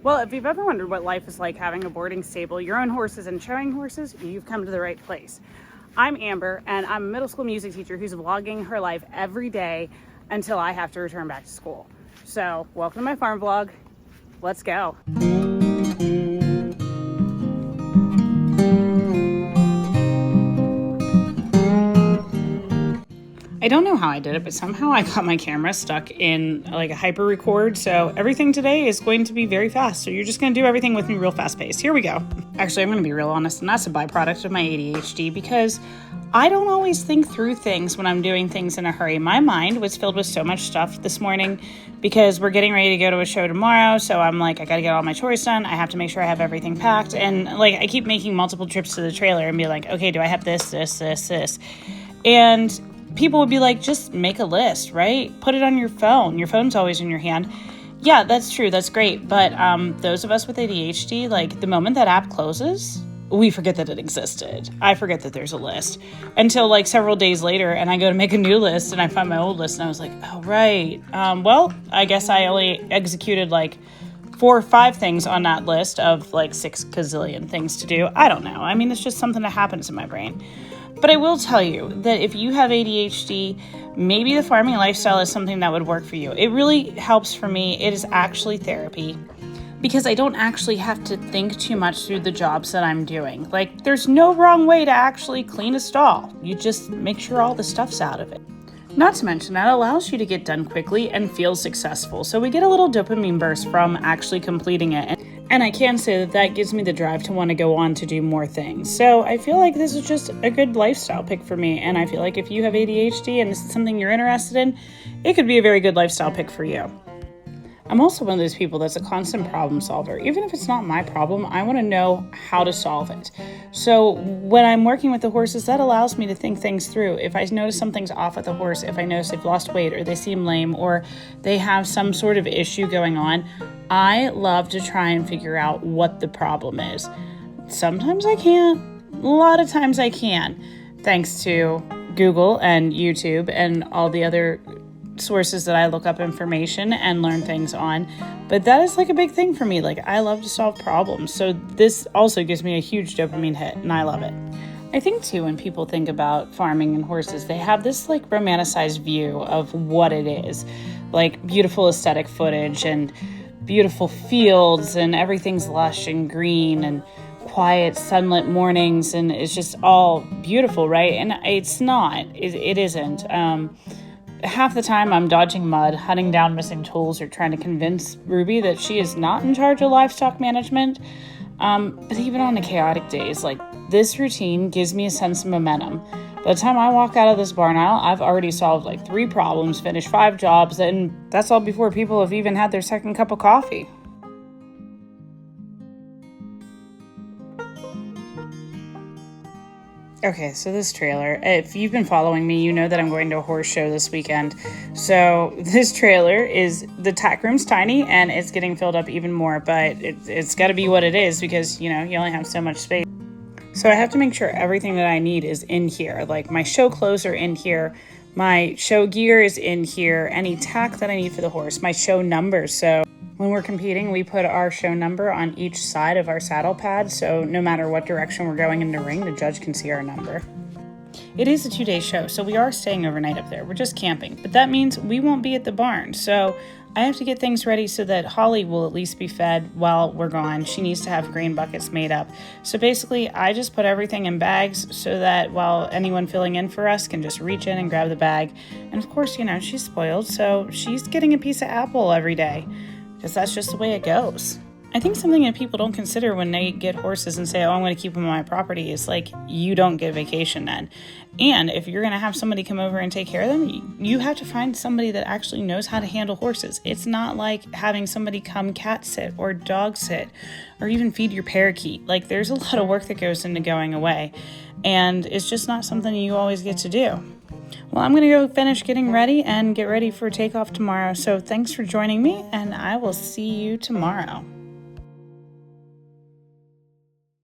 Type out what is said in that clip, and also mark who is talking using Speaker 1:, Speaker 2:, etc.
Speaker 1: Well, if you've ever wondered what life is like having a boarding stable, your own horses, and showing horses, you've come to the right place. I'm Amber, and I'm a middle school music teacher who's vlogging her life every day until I have to return back to school. So, welcome to my farm vlog. Let's go. I don't know how I did it, but somehow I got my camera stuck in like a hyper record. So everything today is going to be very fast. So you're just going to do everything with me real fast paced. Here we go. Actually, I'm going to be real honest, and that's a byproduct of my ADHD because I don't always think through things when I'm doing things in a hurry. My mind was filled with so much stuff this morning because we're getting ready to go to a show tomorrow. So I'm like, I got to get all my chores done. I have to make sure I have everything packed. And like, I keep making multiple trips to the trailer and be like, okay, do I have this? And people would be like, just make a list, right? Put it on your phone. Your phone's always in your hand. Yeah, that's true. That's great. But those of us with ADHD, like the moment that app closes, we forget that it existed. I forget that there's a list until like several days later, and I go to make a new list and I find my old list and I was like, oh, right. Well, I guess I only executed like 4 or 5 things on that list of like 6 gazillion things to do. I don't know. I mean, it's just something that happens in my brain. But I will tell you that if you have ADHD, maybe the farming lifestyle is something that would work for you. It really helps for me. It is actually therapy because I don't actually have to think too much through the jobs that I'm doing. Like, there's no wrong way to actually clean a stall. You just make sure all the stuff's out of it. Not to mention, that allows you to get done quickly and feel successful. So we get a little dopamine burst from actually completing it. And I can say that that gives me the drive to want to go on to do more things. So I feel like this is just a good lifestyle pick for me. And I feel like if you have ADHD and this is something you're interested in, it could be a very good lifestyle pick for you. I'm also one of those people that's a constant problem solver. Even if it's not my problem, I want to know how to solve it. So when I'm working with the horses, that allows me to think things through. If I notice something's off with the horse, if I notice they've lost weight or they seem lame or they have some sort of issue going on, I love to try and figure out what the problem is. Sometimes I can't. A lot of times I can, thanks to Google and YouTube and all the other sources that I look up information and learn things on. But that is like a big thing for me. Like, I love to solve problems. So this also gives me a huge dopamine hit, and I love it. I think too, when people think about farming and horses, they have this like romanticized view of what it is, like beautiful aesthetic footage and beautiful fields and everything's lush and green and quiet sunlit mornings, and it's just all beautiful, right? And it's not. It isn't. Half the time I'm dodging mud, hunting down missing tools, or trying to convince Ruby that she is not in charge of livestock management. But even on the chaotic days, like, this routine gives me a sense of momentum. By the time I walk out of this barn aisle, I've already solved like 3 problems, finished 5 jobs, and that's all before people have even had their second cup of coffee. Okay, so this trailer, if you've been following me, you know that I'm going to a horse show this weekend. So this trailer the tack room's tiny and it's getting filled up even more, but it's got to be what it is because, you know, you only have so much space. So I have to make sure everything that I need is in here. Like, my show clothes are in here, my show gear is in here, any tack that I need for the horse, my show numbers. So when we're competing, we put our show number on each side of our saddle pad, so no matter what direction we're going in the ring, the judge can see our number. It is a 2-day show, so we are staying overnight up there. We're just camping, but that means we won't be at the barn. So I have to get things ready so that Holly will at least be fed while we're gone. She needs to have grain buckets made up. So basically, I just put everything in bags so that while anyone filling in for us can just reach in and grab the bag. And of course, you know, she's spoiled, so she's getting a piece of apple every day, because that's just the way it goes. I think something that people don't consider when they get horses and say, oh, I'm going to keep them on my property, is like, you don't get vacation then. And if you're going to have somebody come over and take care of them, you have to find somebody that actually knows how to handle horses. It's not like having somebody come cat sit or dog sit or even feed your parakeet. Like, there's a lot of work that goes into going away, and it's just not something you always get to do. Well, I'm going to go finish getting ready and get ready for takeoff tomorrow. So thanks for joining me, and I will see you tomorrow.